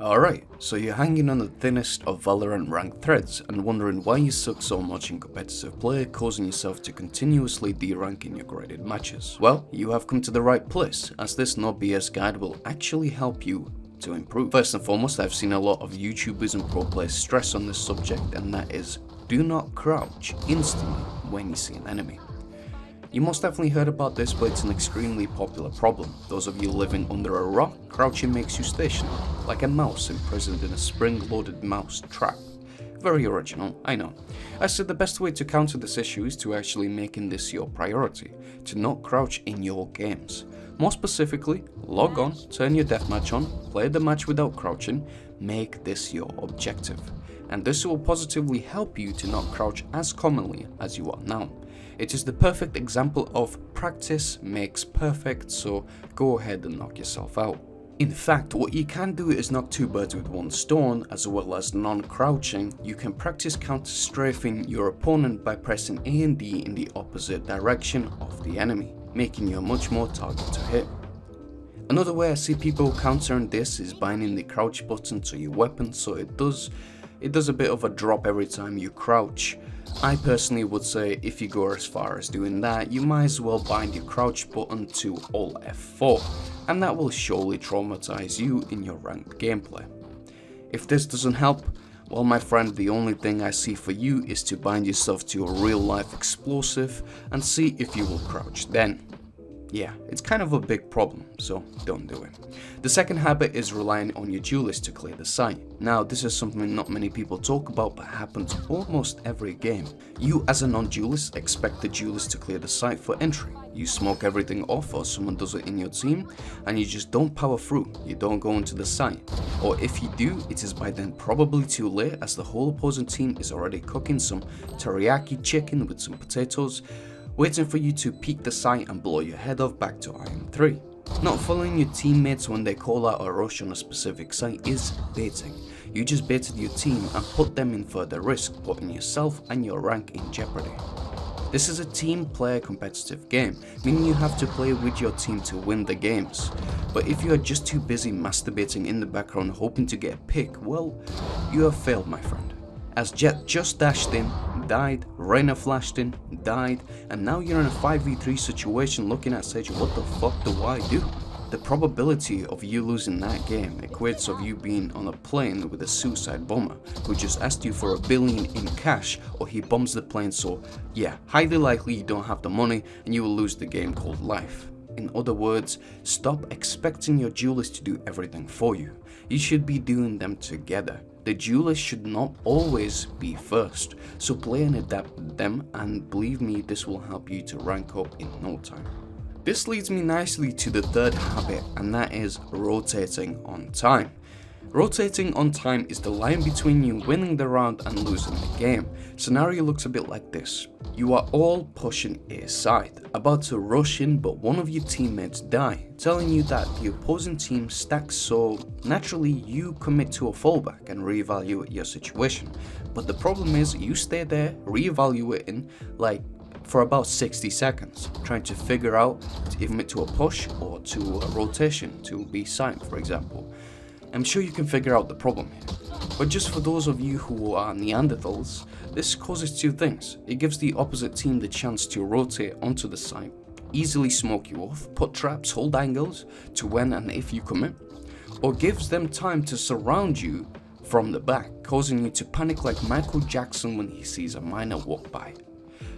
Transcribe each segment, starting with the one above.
Alright, so you're hanging on the thinnest of Valorant ranked threads and wondering why you suck so much in competitive play, causing yourself to continuously derank in your graded matches. Well, you have come to the right place, as this no BS guide will actually help you to improve. First and foremost, I've seen a lot of YouTubers and pro players stress on this subject, and that is, do not crouch instantly when you see an enemy. You most definitely heard about this, but it's an extremely popular problem. Those of you living under a rock, crouching makes you stationary, like a mouse imprisoned in a spring-loaded mouse trap. Very original, I know. I said the best way to counter this issue is to actually making this your priority, to not crouch in your games. More specifically, log on, turn your deathmatch on, play the match without crouching, make this your objective. And this will positively help you to not crouch as commonly as you are now. It is the perfect example of practice makes perfect, so go ahead and knock yourself out. In fact, what you can do is knock two birds with one stone. As well as non-crouching, you can practice counter-strafing your opponent by pressing A and D in the opposite direction of the enemy, making you a much more target to hit. Another way I see people countering this is binding the crouch button to your weapon, so it does a bit of a drop every time you crouch. I personally would say if you go as far as doing that, you might as well bind your crouch button to Alt F4, and that will surely traumatize you in your ranked gameplay. If this doesn't help, well my friend, the only thing I see for you is to bind yourself to a real life explosive and see if you will crouch then. Yeah, it's kind of a big problem, so don't do it. The second habit is relying on your Duelist to clear the site. Now, this is something not many people talk about but happens almost every game. You as a non-Duelist expect the Duelist to clear the site for entry. You smoke everything off or someone does it in your team and you just don't power through, you don't go into the site. Or if you do, it is by then probably too late as the whole opposing team is already cooking some teriyaki chicken with some potatoes, waiting for you to peek the site and blow your head off back to Iron 3. Not following your teammates when they call out a rush on a specific site is baiting. You just baited your team and put them in further risk, putting yourself and your rank in jeopardy. This is a team player competitive game, meaning you have to play with your team to win the games. But if you are just too busy masturbating in the background hoping to get a pick, well, you have failed, my friend. As Jet just dashed in, died, Reyna flashed in, died, and now you're in a 5v3 situation looking at Sage, what the fuck do I do? The probability of you losing that game equates of you being on a plane with a suicide bomber who just asked you for $1 billion in cash, or he bombs the plane, so yeah, highly likely you don't have the money and you will lose the game called life. In other words, stop expecting your Duelist to do everything for you. You should be doing them together. The Duelist should not always be first, so play and adapt with them, and believe me, this will help you to rank up in no time. This leads me nicely to the third habit, and that is rotating on time. Rotating on time is the line between you winning the round and losing the game. Scenario looks a bit like this. You are all pushing A side, about to rush in, but one of your teammates die, telling you that the opposing team stacks, so naturally you commit to a fallback and reevaluate your situation. But the problem is you stay there reevaluating for about 60 seconds, trying to figure out to commit to a push or to a rotation to B side, for example. I'm sure you can figure out the problem here. But just for those of you who are Neanderthals, this causes two things. It gives the opposite team the chance to rotate onto the site, easily smoke you off, put traps, hold angles to when and if you commit, or gives them time to surround you from the back, causing you to panic like Michael Jackson when he sees a miner walk by.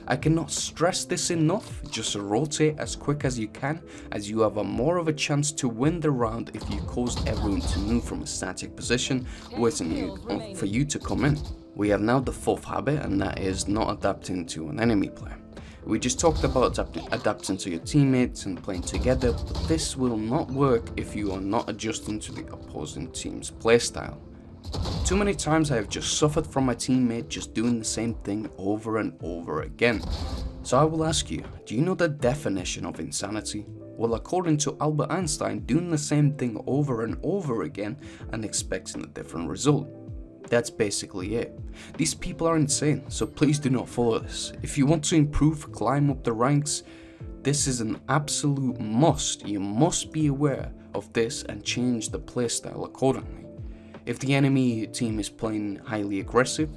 I cannot stress this enough, just rotate as quick as you can, as you have more of a chance to win the round if you cause everyone to move from a static position, waiting for you to come in. We have now the fourth habit, and that is not adapting to an enemy player. We just talked about adapting to your teammates and playing together, but this will not work if you are not adjusting to the opposing team's playstyle. Too many times I have just suffered from my teammate just doing the same thing over and over again. So I will ask you, do you know the definition of insanity? Well, according to Albert Einstein, doing the same thing over and over again and expecting a different result. That's basically it. These people are insane, so please do not follow this. If you want to improve, climb up the ranks, this is an absolute must. You must be aware of this and change the playstyle accordingly. If the enemy team is playing highly aggressive,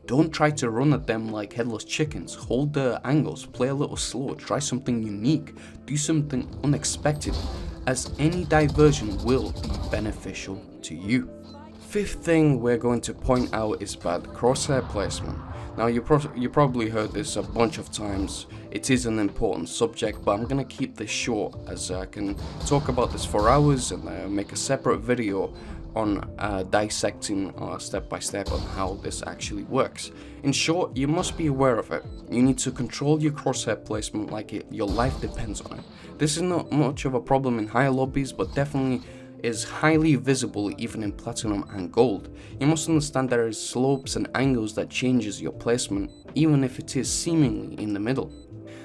don't try to run at them like headless chickens. Hold the angles, play a little slow, try something unique, do something unexpected, as any diversion will be beneficial to you. Fifth thing we're going to point out is bad crosshair placement. Now you probably heard this a bunch of times. It is an important subject, but I'm gonna keep this short as I can talk about this for hours and make a separate video on dissecting step by step on how this actually works. In short, you must be aware of it. You need to control your crosshair placement like your life depends on it. This is not much of a problem in higher lobbies, but definitely is highly visible even in platinum and gold. You must understand there is slopes and angles that changes your placement, even if it is seemingly in the middle.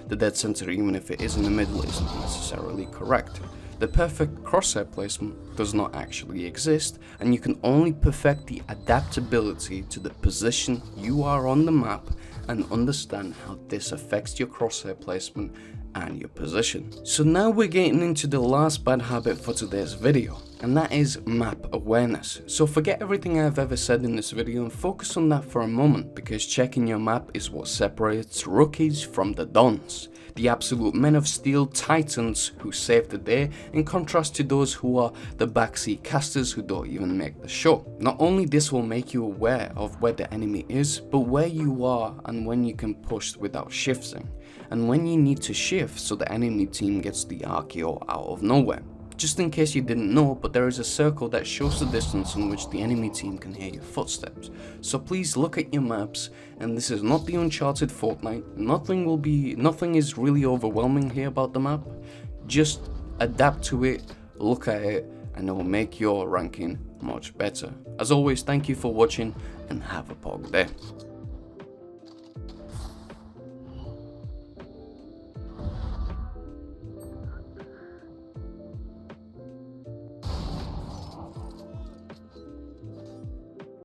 The dead center, even if it is in the middle, isn't necessarily correct. The perfect crosshair placement does not actually exist, and you can only perfect the adaptability to the position you are on the map and understand how this affects your crosshair placement and your position. So now we're getting into the last bad habit for today's video, and that is map awareness. So forget everything I've ever said in this video and focus on that for a moment, because checking your map is what separates rookies from the dons, the absolute men of steel titans who save the day, in contrast to those who are the backseat casters who don't even make the show. Not only this will make you aware of where the enemy is, but where you are and when you can push without shifting, and when you need to shift so the enemy team gets the RKO out of nowhere. Just in case you didn't know, but there is a circle that shows the distance in which the enemy team can hear your footsteps. So please look at your maps, and this is not the Uncharted Fortnite. Nothing is really overwhelming here about the map. Just adapt to it, look at it, and it will make your ranking much better. As always, thank you for watching and have a pog day.